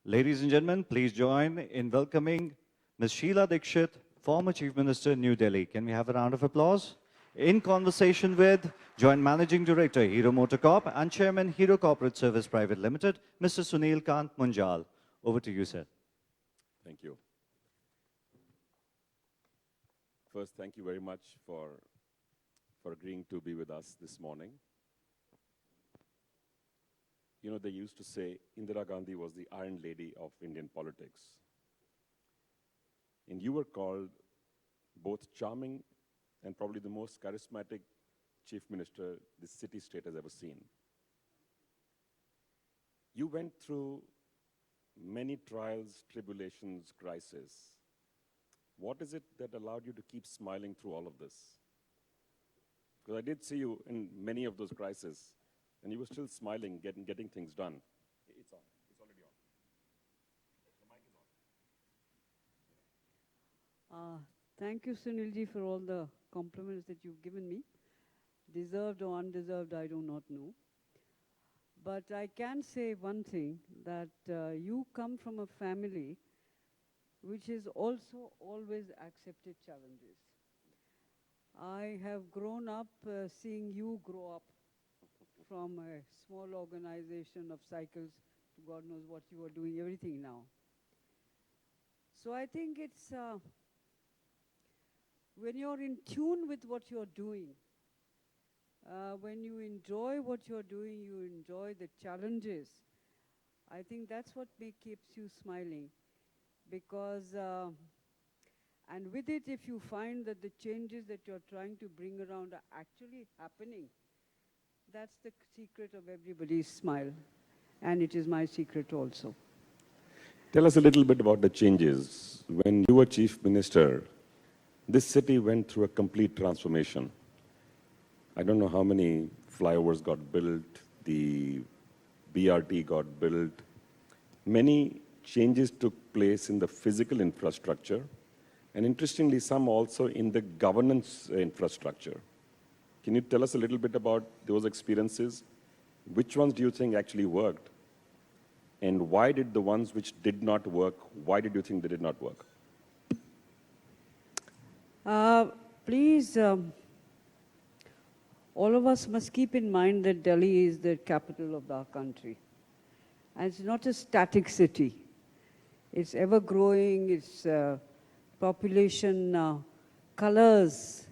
Ladies and gentlemen, please join in welcoming Ms. Sheila Dikshit, former Chief Minister, New Delhi. Can we have a round of applause? In conversation with Joint Managing Director, Hero MotoCorp, and Chairman, Hero Corporate Service Private Limited, Mr. Sunil Kant Munjal. Over to you, sir. Thank you. First, thank you very much for agreeing to be with us this morning. You know, they used to say Indira Gandhi was the Iron Lady of Indian politics. And you were called both charming and probably the most charismatic chief minister this city-state has ever seen. You went through many trials, tribulations, crises. What is it that allowed you to keep smiling through all of this? Because I did see you in many of those crises, and you were still smiling, getting things done. It's on. It's already on. The mic is on. Thank you, Sunilji, for all the compliments that you've given me. Deserved or undeserved, I do not know. But I can say one thing, that you come from a family which has also always accepted challenges. I have grown up seeing you grow up from a small organization of cycles to God knows what you are doing, everything now. So I think it's when you're in tune with what you're doing, when you enjoy what you're doing, you enjoy the challenges. I think that's what keeps you smiling. Because, and with it, if you find that the changes that you're trying to bring around are actually happening, that's the secret of everybody's smile. And it is my secret also. Tell us a little bit about the changes. When you were chief minister, this city went through a complete transformation. I don't know how many flyovers got built, the BRT got built. Many changes took place in the physical infrastructure, and interestingly, some also in the governance infrastructure. Can you tell us a little bit about those experiences? Which ones do you think actually worked? And why did the ones which did not work, why did you think they did not work? Please, all of us must keep in mind that Delhi is the capital of our country. And it's not a static city. It's ever growing, its population colors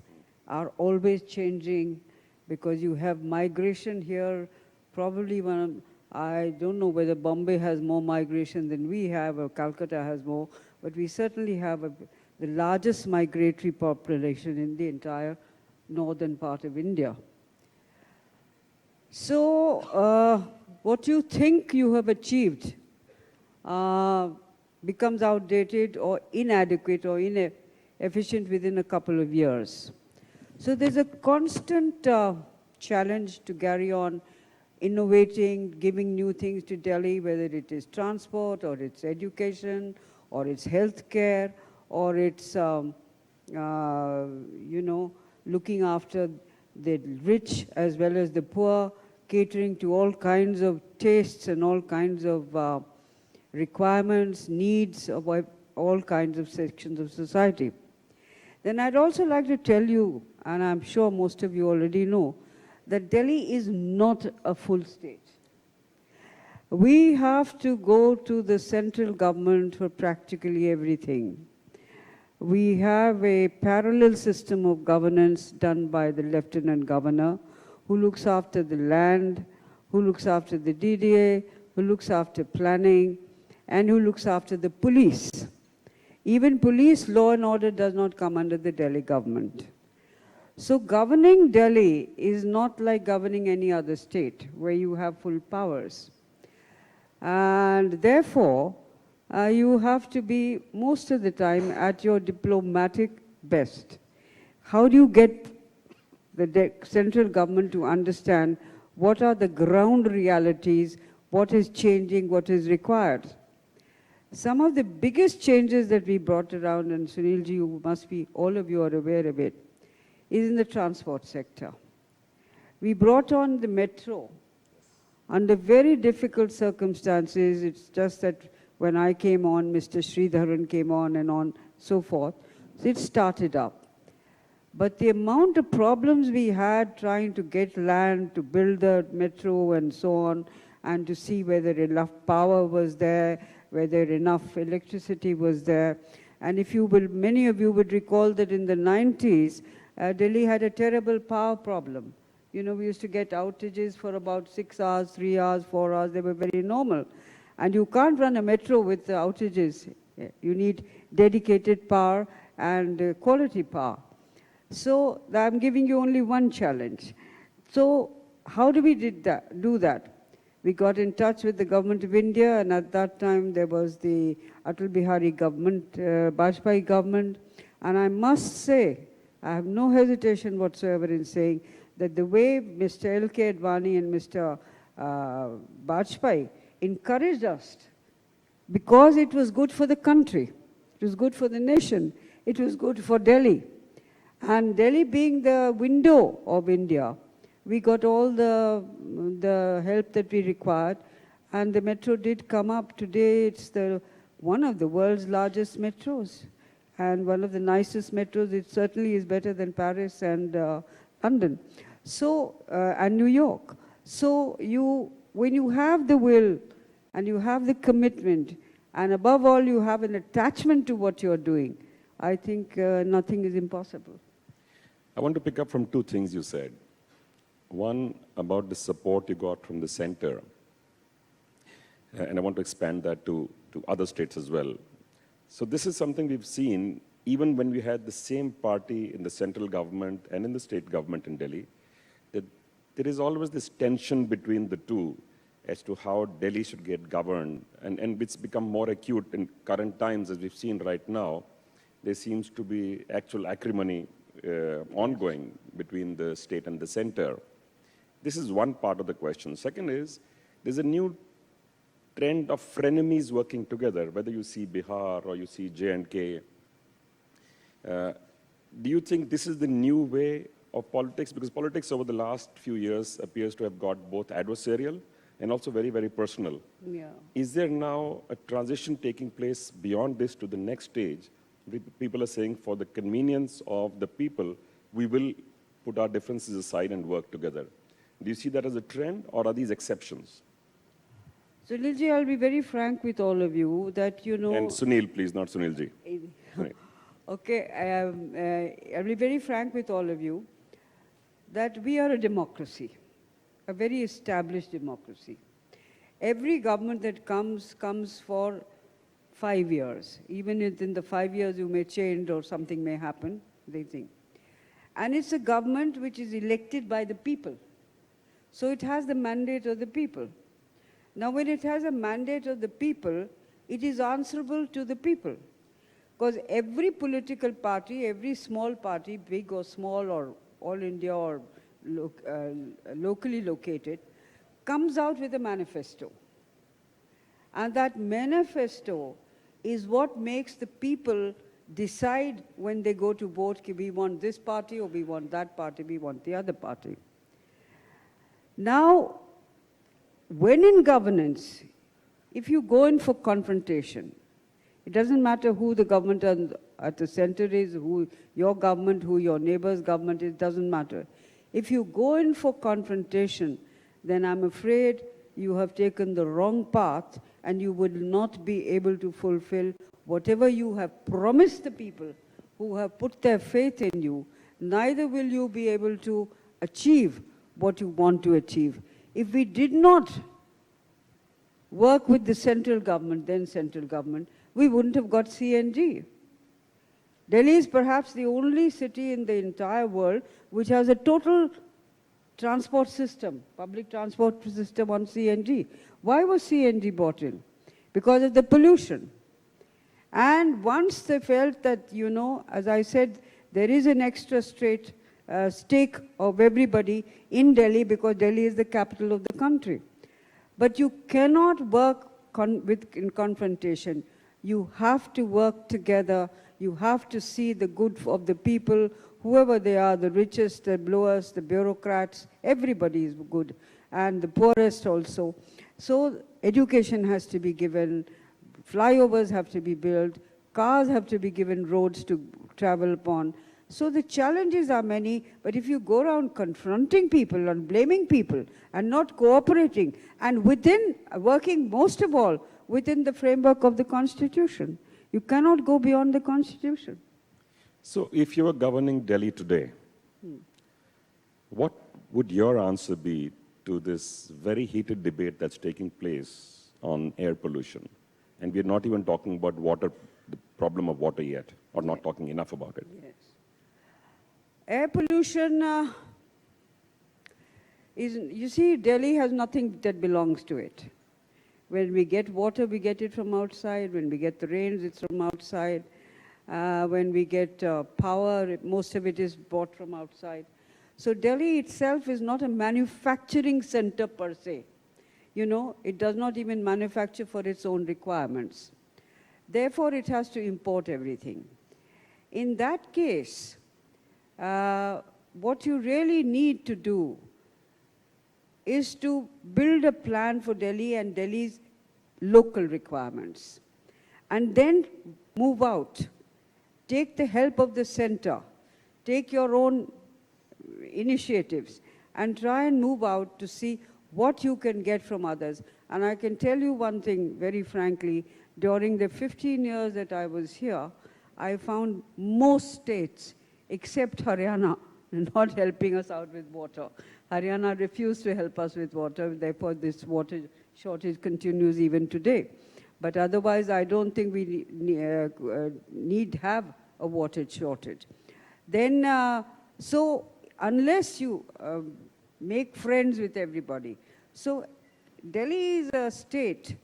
are always changing because you have migration here. Probably I don't know whether Bombay has more migration than we have or Calcutta has more, but we certainly have the largest migratory population in the entire northern part of India. So what you think you have achieved becomes outdated or inadequate or inefficient within a couple of years. So there's a constant challenge to carry on innovating, giving new things to Delhi, whether it is transport or it's education or it's healthcare or it's, looking after the rich as well as the poor, catering to all kinds of tastes and all kinds of requirements, needs of all kinds of sections of society. Then I'd also like to tell you, and I'm sure most of you already know, that Delhi is not a full state. We have to go to the central government for practically everything. We have a parallel system of governance done by the Lieutenant Governor, who looks after the land, who looks after the DDA, who looks after planning, and who looks after the police. Even police law and order does not come under the Delhi government. So governing Delhi is not like governing any other state where you have full powers. And therefore, you have to be most of the time at your diplomatic best. How do you get the central government to understand what are the ground realities, what is changing, what is required? Some of the biggest changes that we brought around, and Sunilji, you must be, all of you are aware of it, is in the transport sector. We brought on the metro under very difficult circumstances. It's just that when I came on, Mr. Sridharan came on and on, so forth. So it started up. But the amount of problems we had trying to get land to build the metro and so on, and to see whether enough power was there, whether enough electricity was there. And if you will, many of you would recall that in the 90s, Delhi had a terrible power problem. You know, we used to get outages for about 6 hours, 3 hours, 4 hours. They were very normal. And you can't run a metro with outages. You need dedicated power and quality power. So I'm giving you only one challenge. So how do we do that? We got in touch with the government of India, and at that time there was the Atal Bihari government, Vajpayee government. And I must say, I have no hesitation whatsoever in saying that the way Mr. L.K. Advani and Mr. Vajpayee encouraged us, because it was good for the country, it was good for the nation, it was good for Delhi. And Delhi being the window of India, we got all the help that we required, and the metro did come up. Today it's one of the world's largest metros, and one of the nicest metros. It certainly is better than Paris and London, so and New York. So when you have the will, and you have the commitment, and above all you have an attachment to what you're doing, I think nothing is impossible. I want to pick up from two things you said. One, about the support you got from the center. And I want to expand that to other states as well. So this is something we've seen even when we had the same party in the central government and in the state government in Delhi, that there is always this tension between the two as to how Delhi should get governed. And it's become more acute in current times, as we've seen right now. There seems to be actual acrimony ongoing between the state and the center. This is one part of the question. Second is, there's a new trend of frenemies working together, whether you see Bihar or you see J&K. Do you think this is the new way of politics? Because politics over the last few years appears to have got both adversarial and also very, very personal. Yeah. Is there now a transition taking place beyond this to the next stage? People are saying, for the convenience of the people, we will put our differences aside and work together. Do you see that as a trend, or are these exceptions? So, Sunilji, I'll be very frank with all of you that, you know... And Sunil, please, not Sunilji. Right. Okay, I'll be very frank with all of you that we are a democracy, a very established democracy. Every government that comes for 5 years. Even within the 5 years you may change or something may happen, they think. And it's a government which is elected by the people. So it has the mandate of the people. Now when it has a mandate of the people, it is answerable to the people. Because every political party, every small party, big or small or all India or locally located, comes out with a manifesto. And that manifesto is what makes the people decide when they go to vote, we want this party or we want that party, we want the other party. Now, when in governance, if you go in for confrontation, it doesn't matter who the government at the center is, who your government, who your neighbor's government is, doesn't matter. If you go in for confrontation, then I'm afraid you have taken the wrong path and you will not be able to fulfill whatever you have promised the people who have put their faith in you. Neither will you be able to achieve what you want to achieve. If we did not work with the central government, then central government, we wouldn't have got CNG. Delhi is perhaps the only city in the entire world which has a total transport system, public transport system on CNG. Why was CNG brought in? Because of the pollution. And once they felt that, you know, as I said, there is an extra stake of everybody in Delhi because Delhi is the capital of the country. But you cannot work in confrontation. You have to work together. You have to see the good of the people, whoever they are, the richest, the lowest, the bureaucrats, everybody is good, and the poorest also. So education has to be given, flyovers have to be built, cars have to be given roads to travel upon. So the challenges are many, but if you go around confronting people and blaming people and not cooperating, and working most of all within the framework of the Constitution, you cannot go beyond the Constitution. So if you were governing Delhi today, what would your answer be to this very heated debate that's taking place on air pollution? And we're not even talking about water, the problem of water yet, or not talking enough about it. Yes. Air pollution you see, Delhi has nothing that belongs to it. When we get water, we get it from outside. When we get the rains, it's from outside. When we get power, most of it is bought from outside. So Delhi itself is not a manufacturing center per se. You know, it does not even manufacture for its own requirements. Therefore, it has to import everything. In that case, what you really need to do is to build a plan for Delhi and Delhi's local requirements. And then move out. Take the help of the center. Take your own initiatives and try and move out to see what you can get from others. And I can tell you one thing very frankly, during the 15 years that I was here, I found most states except Haryana not helping us out with water. Haryana refused to help us with water, therefore this water shortage continues even today. But otherwise, I don't think we need have a water shortage. Then, so unless you make friends with everybody. So Delhi is a state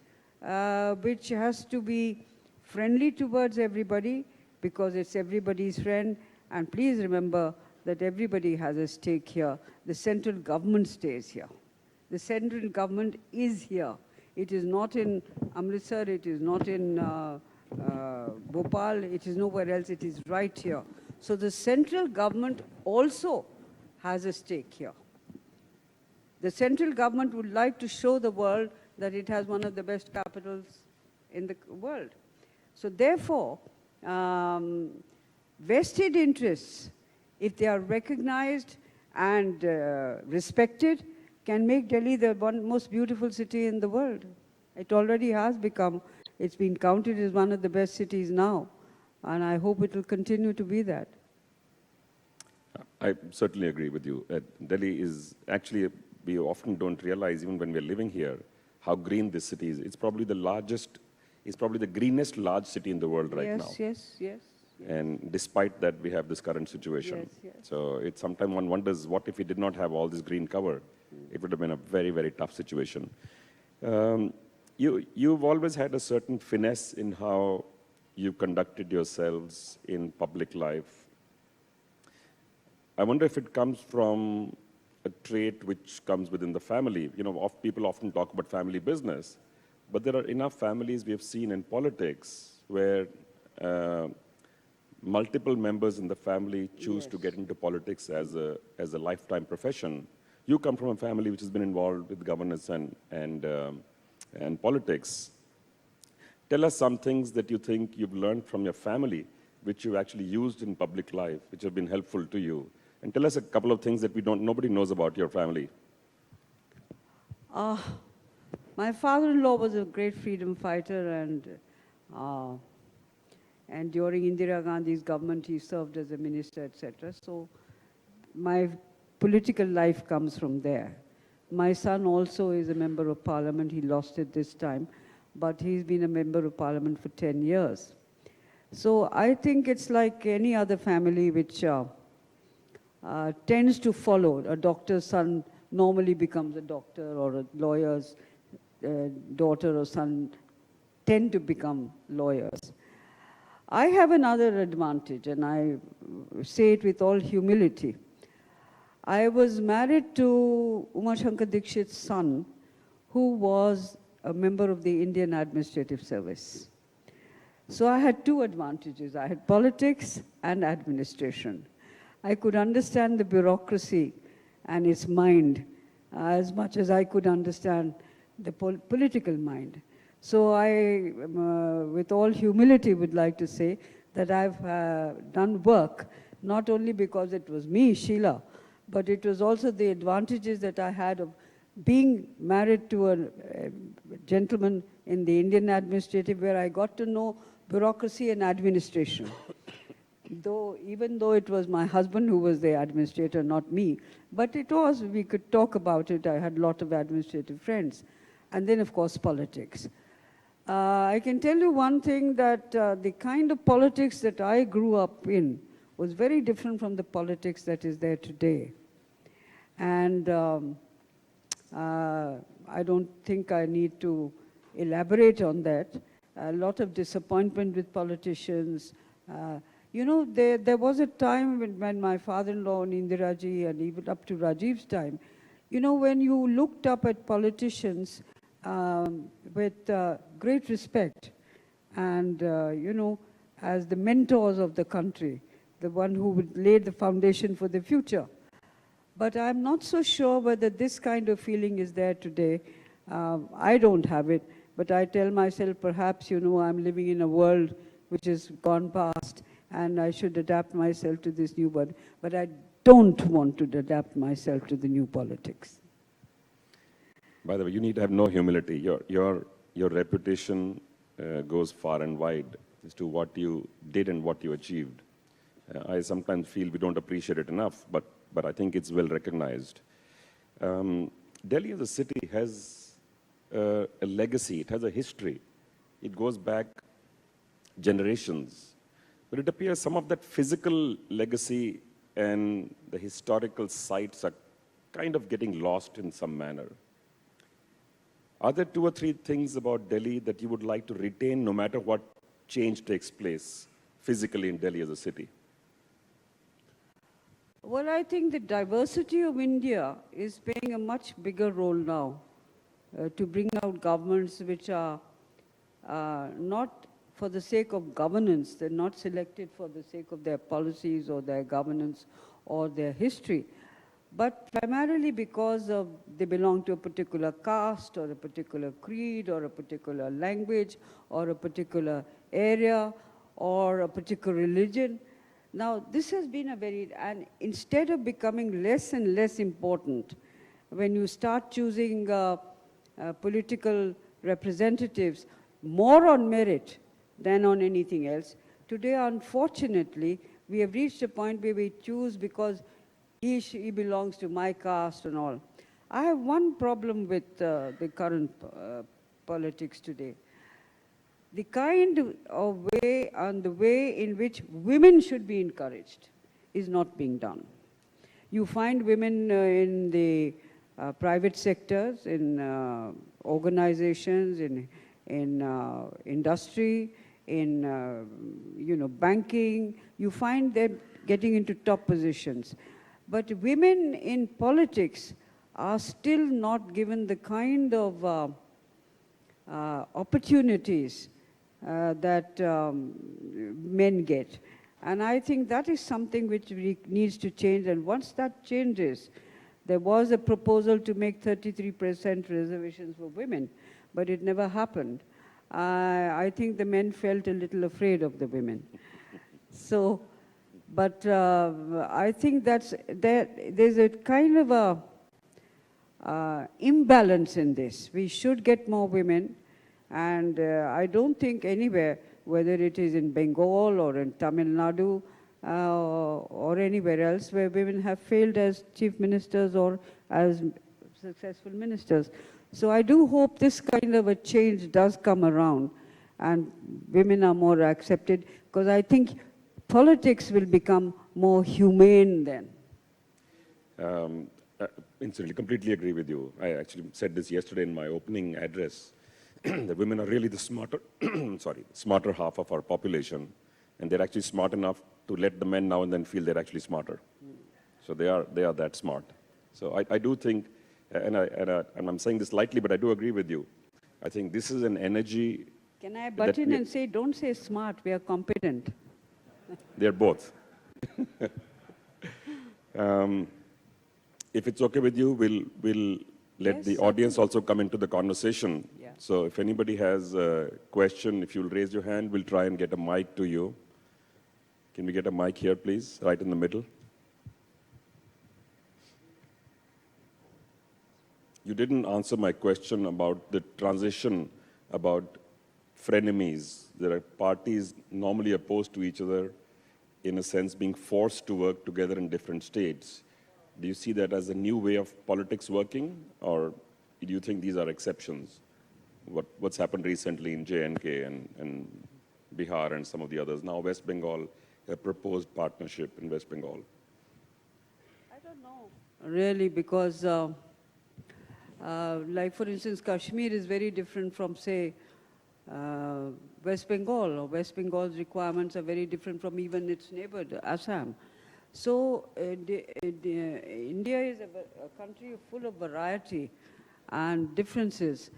which has to be friendly towards everybody because it's everybody's friend. And please remember that everybody has a stake here. The central government stays here. The central government is here. It is not in Amritsar, it is not in Bhopal, it is nowhere else, it is right here. So the central government also has a stake here. The central government would like to show the world that it has one of the best capitals in the world. So therefore, vested interests, if they are recognized and respected, can make Delhi the most beautiful city in the world. It already has become, it's been counted as one of the best cities now, and I hope it will continue to be that. I certainly agree with you. Delhi is actually, we often don't realize, even when we're living here, how green this city is. It's probably the largest, it's probably the greenest large city in the world right now. Yes. And despite that, we have this current situation. Yes. So it's sometimes one wonders, what if we did not have all this green cover? It would have been a very, very tough situation. You've always had a certain finesse in how you conducted yourselves in public life. I wonder if it comes from a trait which comes within the family. You know, people often talk about family business, but there are enough families we have seen in politics where multiple members in the family choose to get into politics as a lifetime profession. You come from a family which has been involved with governance and politics. Tell us some things that you think you've learned from your family, which you've actually used in public life, which have been helpful to you. And tell us a couple of things that nobody knows about your family. My father-in-law was a great freedom fighter, and during Indira Gandhi's government, he served as a minister, etc. So my political life comes from there. My son also is a member of parliament. He lost it this time, but he's been a member of parliament for 10 years. So I think it's like any other family which tends to follow. A doctor's son normally becomes a doctor, or a lawyer's daughter or son tend to become lawyers. I have another advantage, and I say it with all humility. I was married to Uma Shankar Dikshit's son, who was a member of the Indian Administrative Service. So I had two advantages. I had politics and administration. I could understand the bureaucracy and its mind as much as I could understand the political mind. So I, with all humility, would like to say that I've done work, not only because it was me, Sheila, but it was also the advantages that I had of being married to a gentleman in the Indian administrative, where I got to know bureaucracy and administration. Even though it was my husband who was the administrator, not me, but it was, we could talk about it. I had a lot of administrative friends. And then, of course, politics. I can tell you one thing, that the kind of politics that I grew up in was very different from the politics that is there today. And I don't think I need to elaborate on that. A lot of disappointment with politicians. You know, there was a time when my father-in-law, Indiraji, and even up to Rajiv's time, you know, when you looked up at politicians with great respect and, you know, as the mentors of the country, the one who would lay the foundation for the future. But I'm not so sure whether this kind of feeling is there today. I don't have it, but I tell myself, perhaps, you know, I'm living in a world which has gone past, and I should adapt myself to this new world. But I don't want to adapt myself to the new politics. By the way, you need to have no humility. Your reputation goes far and wide as to what you did and what you achieved. I sometimes feel we don't appreciate it enough, but I think it's well recognized. Delhi as a city has a legacy. It has a history. It goes back generations. But it appears some of that physical legacy and the historical sites are kind of getting lost in some manner. Are there 2 or 3 things about Delhi that you would like to retain no matter what change takes place physically in Delhi as a city? Well, I think the diversity of India is playing a much bigger role now to bring out governments which are not for the sake of governance. They're not selected for the sake of their policies or their governance or their history, but primarily because of they belong to a particular caste or a particular creed or a particular language or a particular area or a particular religion. Now, this has been and instead of becoming less and less important, when you start choosing political representatives more on merit than on anything else, today, unfortunately, we have reached a point where we choose because he belongs to my caste and all. I have one problem with the current politics today. The kind of way and the way in which women should be encouraged is not being done. You find women in the private sectors, in organizations, in industry, in banking. You find them getting into top positions. But women in politics are still not given the kind of opportunities that men get. And I think that is something which needs to change. And once that changes, there was a proposal to make 33% reservations for women, but it never happened. I think the men felt a little afraid of the women. So, but I think there's a kind of a imbalance in this. We should get more women. And I don't think anywhere, whether it is in Bengal or in Tamil Nadu or anywhere else, where women have failed as chief ministers or as successful ministers. So I do hope this kind of a change does come around and women are more accepted, because I think politics will become more humane then. Incidentally, completely agree with you. I actually said this yesterday in my opening address. The women are really the smarter half of our population, and they're actually smart enough to let the men now and then feel they're actually smarter. So they are that smart. So I do think, and I'm saying this lightly, but I do agree with you. I think this is an energy. Can I butt in and say, don't say smart, we are competent. They're both. If it's okay with you, we'll let Yes, the audience also come into the conversation. Yeah. So if anybody has a question, if you'll raise your hand, we'll try and get a mic to you. Can we get a mic here, please, right in the middle? You didn't answer my question about the transition, about frenemies. There are parties normally opposed to each other, in a sense being forced to work together in different states. Do you see that as a new way of politics working, or do you think these are exceptions? What's happened recently in J&K and Bihar and some of the others. Now West Bengal, a proposed partnership in West Bengal. I don't know. Really, because like for instance, Kashmir is very different from, say, West Bengal, or West Bengal's requirements are very different from even its neighbor, Assam. So India is a country full of variety and differences.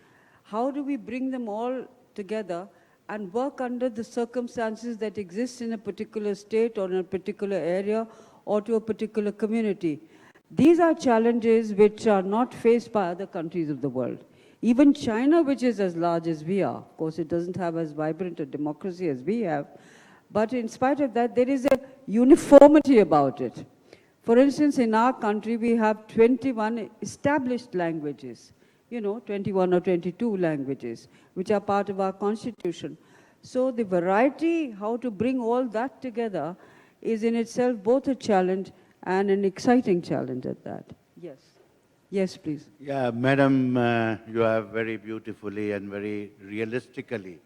How do we bring them all together and work under the circumstances that exist in a particular state or in a particular area or to a particular community? These are challenges which are not faced by other countries of the world. Even China, which is as large as we are, of course it doesn't have as vibrant a democracy as we have, but in spite of that, there is a uniformity about it. For instance, in our country, we have 21 established languages, 21 or 22 languages, which are part of our constitution. So the variety, how to bring all that together, is in itself both a challenge and an exciting challenge at that. Yes. Yes, please. Yeah, Madam, you have very beautifully and very realistically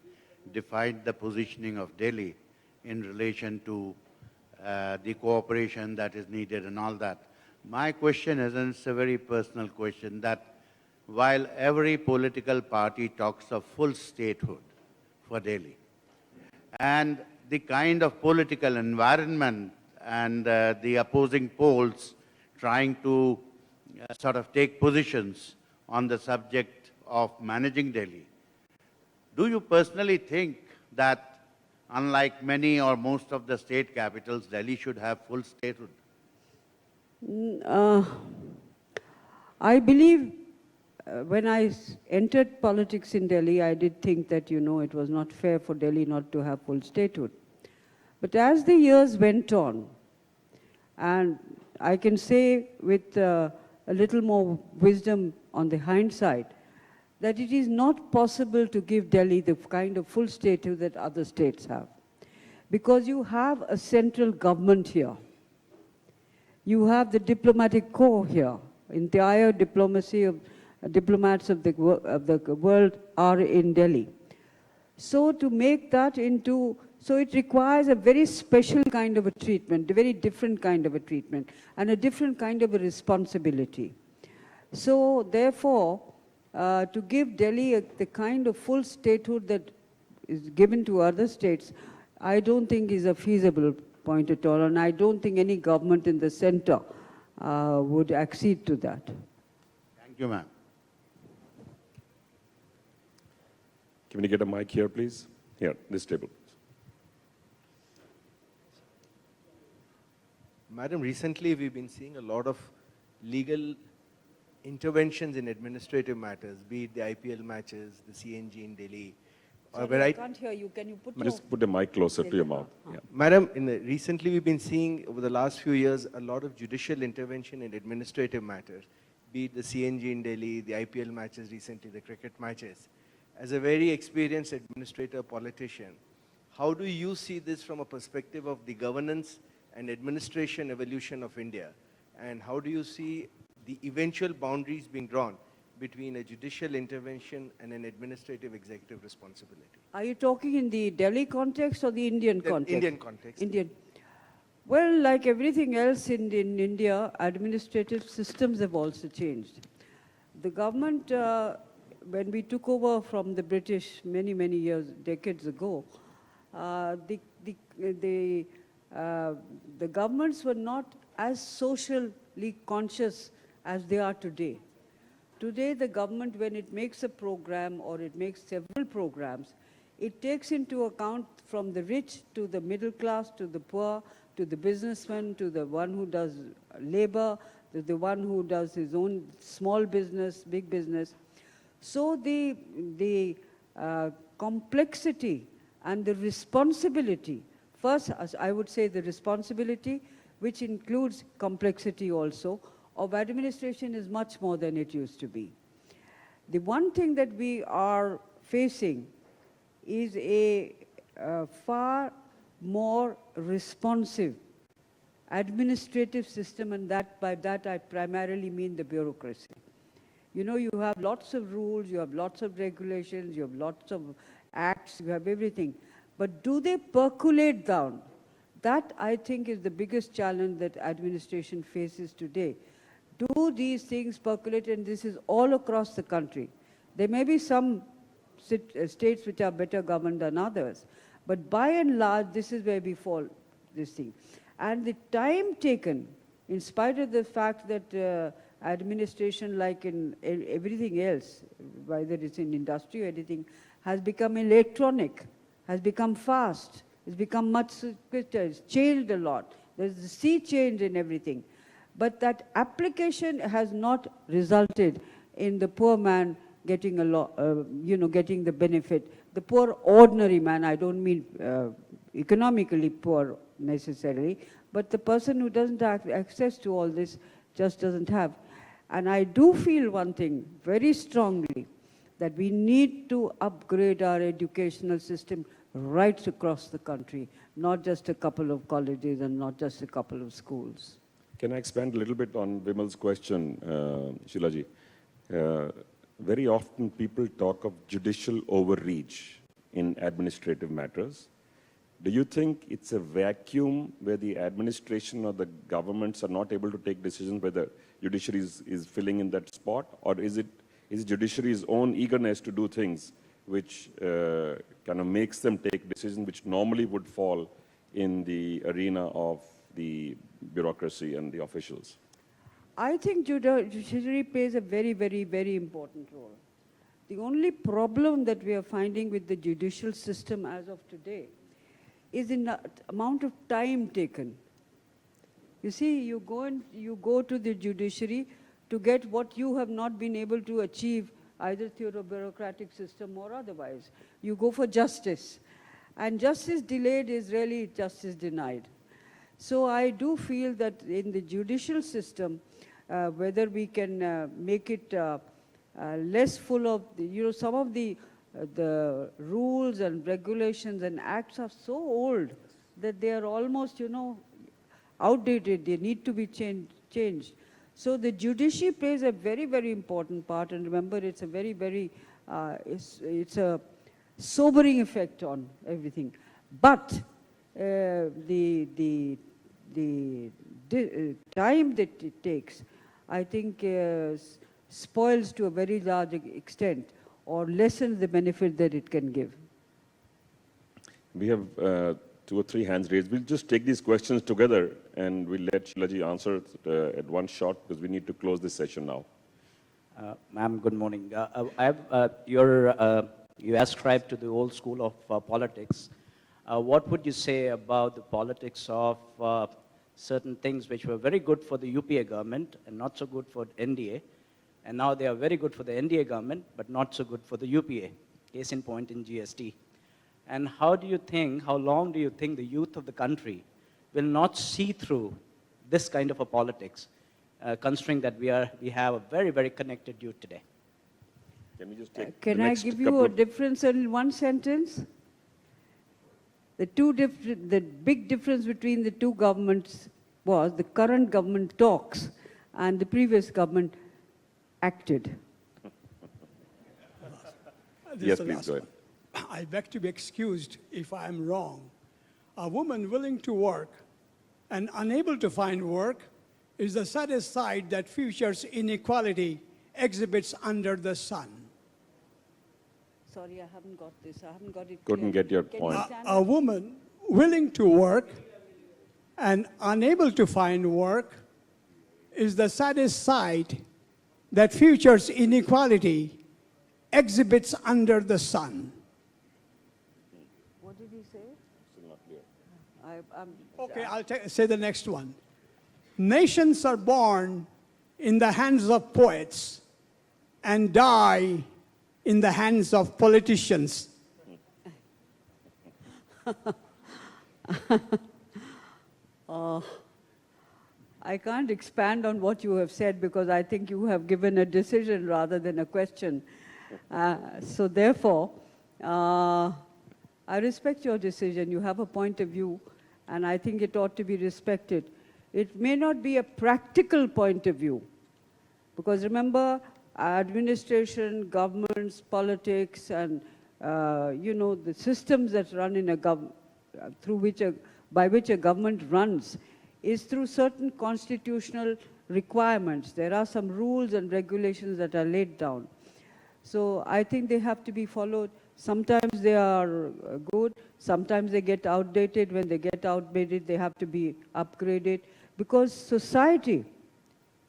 defined the positioning of Delhi in relation to the cooperation that is needed and all that. My question is, and it's a very personal question, that while every political party talks of full statehood for Delhi, and the kind of political environment and the opposing poles trying to sort of take positions on the subject of managing Delhi, do you personally think that unlike many or most of the state capitals, Delhi should have full statehood? I believe when I entered politics in Delhi, I did think that, it was not fair for Delhi not to have full statehood. But as the years went on, and I can say with a little more wisdom on the hindsight, that it is not possible to give Delhi the kind of full statehood that other states have. Because you have a central government here. You have the diplomatic corps here. Entire diplomacy of diplomats of the world are in Delhi. So to make that into, so it requires a very special kind of a treatment, a very different kind of a treatment, and a different kind of a responsibility. So therefore, to give Delhi the kind of full statehood that is given to other states, I don't think is a feasible point at all, and I don't think any government in the center would accede to that. Thank you, ma'am. Can we get a mic here, please? Here, this table. Madam, recently we've been seeing a lot of legal interventions in administrative matters, be it the IPL matches, the CNG in Delhi. Sorry, I can't hear you. Can you put your... Just put the mic closer to your mouth. Yeah. Madam, recently we've been seeing over the last few years a lot of judicial intervention in administrative matters, be it the CNG in Delhi, the IPL matches recently, the cricket matches. As a very experienced administrator, politician, how do you see this from a perspective of the governance and administration evolution of India? And how do you see the eventual boundaries being drawn between a judicial intervention and an administrative executive responsibility? Are you talking in the Delhi context or the Indian context? Indian context. Indian. Well, like everything else in India, administrative systems have also changed. The government, when we took over from the British many, many years, decades ago, the governments were not as socially conscious as they are today. Today, the government, when it makes a program or it makes several programs, it takes into account from the rich to the middle class to the poor, to the businessman, to the one who does labor, to the one who does his own small business, big business. So the complexity and the responsibility, first I would say the responsibility, which includes complexity also, of administration is much more than it used to be. The one thing that we are facing is a far more responsive administrative system, and that by that I primarily mean the bureaucracy. You know, you have lots of rules, you have lots of regulations, you have lots of acts, you have everything. But do they percolate down? That, I think, is the biggest challenge that administration faces today. Do these things percolate? And this is all across the country. There may be some states which are better governed than others, but by and large, this is where we fall, this thing. And the time taken, in spite of the fact that administration, like in everything else, whether it's in industry or anything, has become electronic, has become fast, it's become much quicker, it's changed a lot. There's a sea change in everything. But that application has not resulted in the poor man getting a lot, getting the benefit. The poor ordinary man, I don't mean economically poor necessarily, but the person who doesn't have access to all this just doesn't have. And I do feel one thing very strongly, that we need to upgrade our educational system right across the country, not just a couple of colleges and not just a couple of schools. Can I expand a little bit on Vimal's question, Sheilaji? Very often people talk of judicial overreach in administrative matters. Do you think it's a vacuum where the administration or the governments are not able to take decisions, where the judiciary is filling in that spot? Or is it judiciary's own eagerness to do things which kind of makes them take decisions which normally would fall in the arena of the bureaucracy and the officials? I think judiciary plays a very, very, very important role. The only problem that we are finding with the judicial system as of today is in the amount of time taken. You see, you go to the judiciary to get what you have not been able to achieve either through a bureaucratic system or otherwise. You go for justice. And justice delayed is really justice denied. So I do feel that in the judicial system, whether we can make it less full of, some of the rules and regulations and acts are so old that they are almost, outdated. They need to be changed. So the judiciary plays a very, very important part. And remember, it's a very, very, it's a sobering effect on everything. But the time that it takes, I think, spoils to a very large extent or lessens the benefit that it can give. We have 2 or 3 hands raised. We'll just take these questions together and we'll let Sheilaji answer at one shot because we need to close this session now. Ma'am, good morning. You ascribe to the old school of politics. What would you say about the politics of certain things which were very good for the UPA government and not so good for NDA, and now they are very good for the NDA government but not so good for the UPA, case in point in GST? And how long do you think the youth of the country will not see through this kind of a politics, considering that we have a very, very connected youth today? Can we just take Can I give you a difference in one sentence? The big difference between the two governments was the current government talks and the previous government acted. Yes, please go ahead. I beg to be excused if I am wrong. A woman willing to work and unable to find work is the saddest sight that futures inequality exhibits under the sun. Sorry, I haven't got this. I haven't got it. Couldn't clear. get your Can point. you stand A up? woman willing to work and unable to find work is the saddest sight that futures inequality exhibits under the sun. What did he say? Still not clear. Okay, say the next one. Nations are born in the hands of poets and die in the hands of politicians. I can't expand on what you have said because I think you have given a decision rather than a question. So therefore, I respect your decision. You have a point of view, and I think it ought to be respected. It may not be a practical point of view, because remember, administration, governments, politics, and the systems that run in a by which a government runs is through certain constitutional requirements. There are some rules and regulations that are laid down. So I think they have to be followed. Sometimes they are good, sometimes they get outdated. When they get outdated, they have to be upgraded, because society,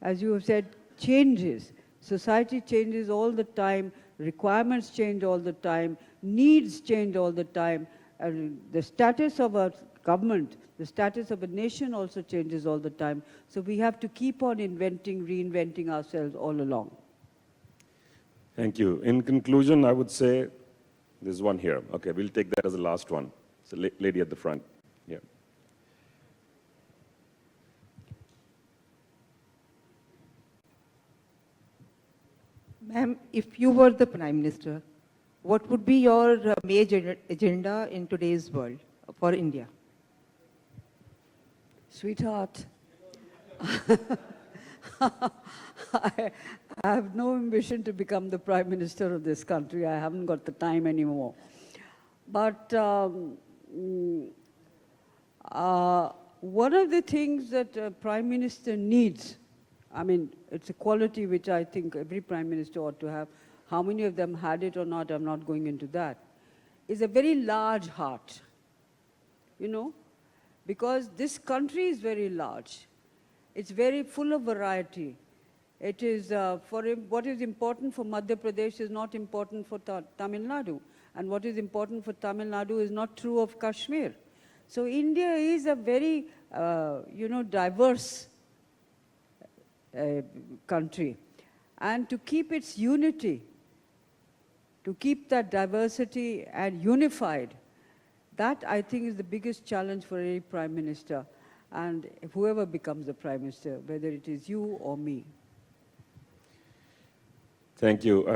as you have said, changes. Society changes all the time, requirements change all the time, needs change all the time, and the status of a government, the status of a nation also changes all the time. So we have to keep on inventing, reinventing ourselves all along. Thank you. In conclusion, I would say there's one here. Okay, we'll take that as the last one. So, lady at the front. Yeah. Ma'am, if you were the Prime Minister, what would be your major agenda in today's world for India? Sweetheart, I have no ambition to become the Prime Minister of this country. I haven't got the time anymore. But one of the things that a Prime Minister needs, I mean, it's a quality which I think every Prime Minister ought to have. How many of them had it or not, I'm not going into that, is a very large heart, because this country is very large. It's very full of variety. It is, what is important for Madhya Pradesh is not important for Tamil Nadu. And what is important for Tamil Nadu is not true of Kashmir. So India is a very, diverse country. And to keep its unity, to keep that diversity and unified, that I think is the biggest challenge for any Prime Minister. And whoever becomes the Prime Minister, whether it is you or me. Thank you.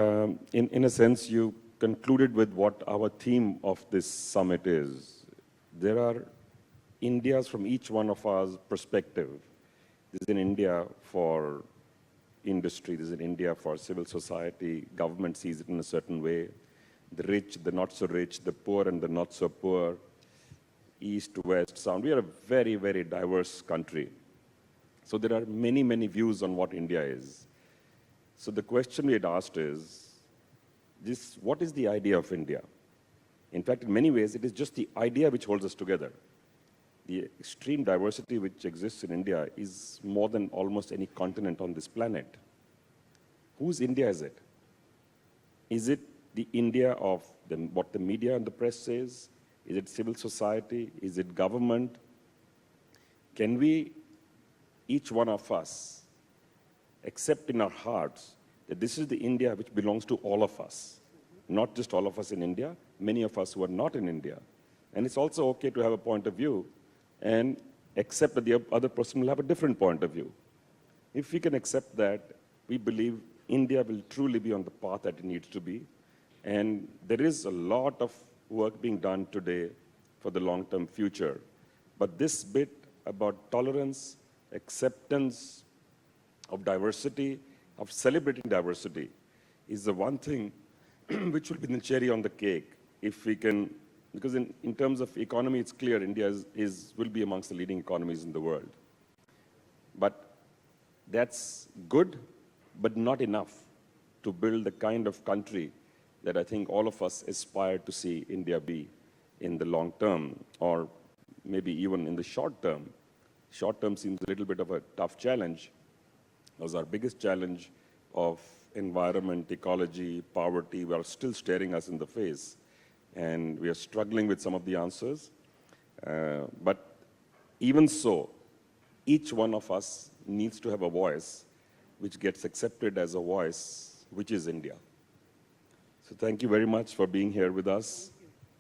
In a sense, you concluded with what our theme of this summit is. There are Indias from each one of our perspective. This is in India for industry, this is in India for civil society, government sees it in a certain way, the rich, the not so rich, the poor and the not so poor, east, west, south. We are a very, very diverse country. So there are many, many views on what India is. So the question we had asked is, what is the idea of India? In fact, in many ways, it is just the idea which holds us together. The extreme diversity which exists in India is more than almost any continent on this planet. Whose India is it? Is it the India of what the media and the press says? Is it civil society? Is it government? Can we, each one of us, accept in our hearts that this is the India which belongs to all of us? Not just all of us in India, many of us who are not in India. And it's also okay to have a point of view and accept that the other person will have a different point of view. If we can accept that, we believe India will truly be on the path that it needs to be. And there is a lot of work being done today for the long-term future. But this bit about tolerance, acceptance of diversity, of celebrating diversity, is the one thing which will be the cherry on the cake if we can. Because in terms of economy, it's clear India will be amongst the leading economies in the world. But that's good, but not enough to build the kind of country that I think all of us aspire to see India be in the long term, or maybe even in the short term. Short term seems a little bit of a tough challenge, because our biggest challenge of environment, ecology, poverty, are still staring us in the face. And we are struggling with some of the answers. But Even so, each one of us needs to have a voice which gets accepted as a voice, which is India. So thank you very much for being here with us.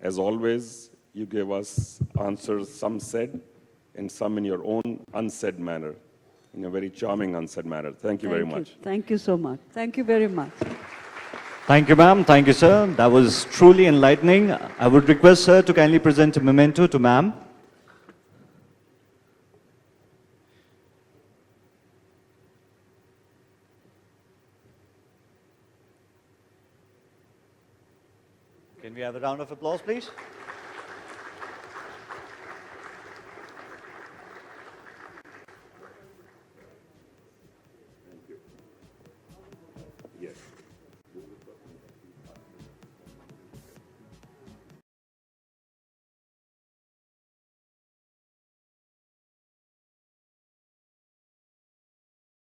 As always, you gave us answers, some said, and some in your own unsaid manner, in a very charming unsaid manner. Thank you very much. Thank you so much. Thank you very much. Thank you, ma'am. Thank you, sir. That was truly enlightening. I would request sir to kindly present a memento to ma'am. Can we have a round of applause, please?